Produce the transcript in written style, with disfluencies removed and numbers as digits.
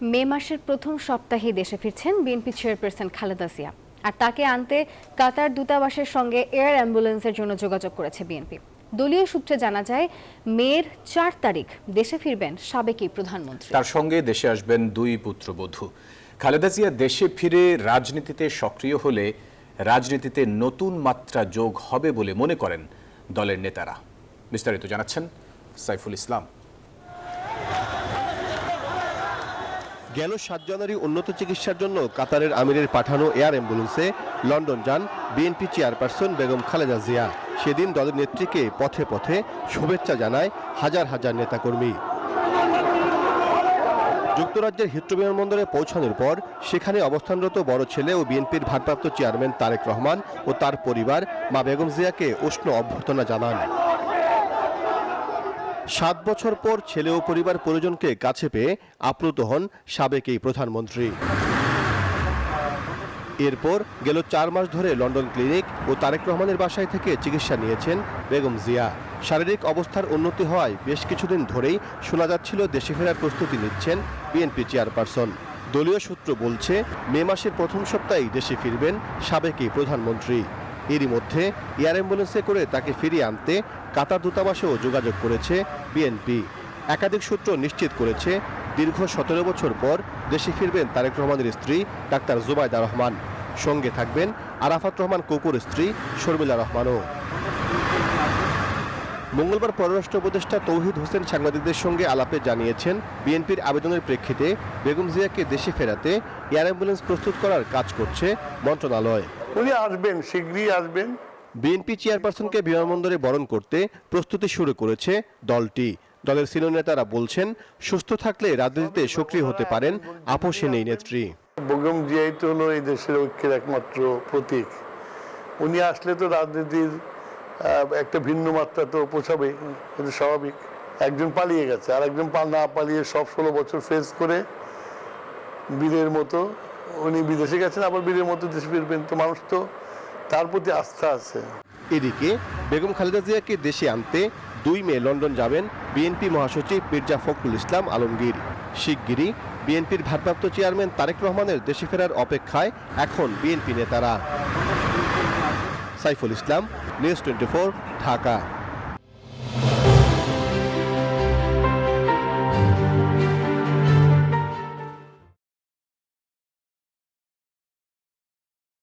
মে মাসের প্রথম সপ্তাহে দেশে ফিরছেন বিএনপি চেয়ারপারসন খালেদা জিয়া। আর তাকে আনতে কাতার দূতাবাসের সঙ্গে এয়ার অ্যাম্বুলেন্সের জন্য যোগাযোগ করেছে বিএনপি। দলীয় সূত্রে জানা যায়, মের 4 তারিখ দেশে ফিরবেন সাবেক এই প্রধানমন্ত্রী। তার সঙ্গে দেশে আসবেন 2 পুত্রবধূ। খালেদা জিয়া দেশে ফিরে রাজনীতিতে সক্রিয় হলে রাজনীতিতে নতুন মাত্রা যোগ হবে বলে মনে করেন দলের নেতারা। বিস্তারিত জানাচ্ছেন সাইফুল ইসলাম। গেল 7 জানুয়ারি উন্নত চিকিৎসার জন্য কাতারের আমিরের পাঠানো এয়ার অ্যাম্বুলেন্সে লন্ডন যান বিএনপি চেয়ারপারসন বেগম খালেদা জিয়া। সেদিন দলের নেত্রীকে পথে পথে শুভেচ্ছা জানায় হাজার হাজার নেতাকর্মী। যুক্তরাজ্যের হিথ্রো বিমানবন্দরে পৌঁছানোর পর সেখানে অবস্থানরত বড় ছেলে ও বিএনপির ভারপ্রাপ্ত চেয়ারম্যান তারেক রহমান ও তার পরিবার মা বেগম জিয়াকে উষ্ণ অভ্যর্থনা জানান। 7 বছর পর ছেলে ও পরিবার পরিজনকে কাছে পেয়ে আপ্লুত হন সাবেক এই প্রধানমন্ত্রী। এরপর গেল 4 মাস ধরে লন্ডন ক্লিনিক ও তারেক রহমানের বাসায় থেকে চিকিৎসা নিয়েছেন বেগম জিয়া। শারীরিক অবস্থার উন্নতি হওয়ায় বেশ কিছুদিন ধরেই শোনা যাচ্ছিল দেশে ফেরার প্রস্তুতি নিচ্ছেন বিএনপি চেয়ারপারসন। দলীয় সূত্র বলছে, মে মাসের প্রথম সপ্তাহেই দেশে ফিরবেন সাবেক এই প্রধানমন্ত্রী। এরই মধ্যে এয়ার অ্যাম্বুলেন্সে করে তাকে ফিরিয়ে আনতে কাতার দূতাবাসেও যোগাযোগ করেছে বিএনপি। একাধিক সূত্র নিশ্চিত করেছে, দীর্ঘ 17 বছর পর দেশে ফিরবেন তারেক রহমানের স্ত্রী ডাক্তার জুবাইদা রহমান। সঙ্গে থাকবেন আরাফাত রহমান কোকুর স্ত্রী শর্মিলা রহমানও। মঙ্গলবার পররাষ্ট্র উপদেষ্টা তৌহিদ হোসেন সাংবাদিকদের সঙ্গে আলাপে জানিয়েছেন, বিএনপির আবেদনের প্রেক্ষিতে বেগম জিয়াকে দেশে ফেরাতে এয়ার অ্যাম্বুলেন্স প্রস্তুত করার কাজ করছে মন্ত্রণালয়। উনি আসবেন, শীঘ্রই আসবেন। বিএনপি চেয়ারপারসনকে বিমানবন্দরে বরণ করতে প্রস্তুতি শুরু করেছে দলটি। দলের সিনিয়র নেতারা বলছেন, সুস্থ থাকলে রাজনীতিতে সক্রিয় হতে পারেন আপোষহীন এই নেত্রী। বেগম জিয়াই তো হলো এই দেশের ঐক্যের একমাত্র প্রতীক। উনি আসলে তো রাজনীতির একটা ভিন্ন মাত্রা তো পোষাবে, এটা স্বাভাবিক। একজন পালিয়ে গেছে, আর একজন না পালিয়ে সব 16 বছর ফেস করে বীরের মতো উনি বিদেশে গেছেন, আবার বীরের মতো দেশে ফিরবেন। তো মানুষ তো তার প্রতি আস্থা আছে। এদিকে বেগম খালেদা জিয়াকে দেশে আনতে 2 মে লন্ডন যাবেন বিএনপি মহাসচিব মির্জা ফখরুল ইসলাম আলমগীর। শিগগিরই বিএনপির ভারপ্রাপ্ত চেয়ারম্যান তারেক রহমানের দেশে ফেরার অপেক্ষায় এখন বিএনপি নেতারা। সাইফুল ইসলাম, নিউজ 24, ঢাকা।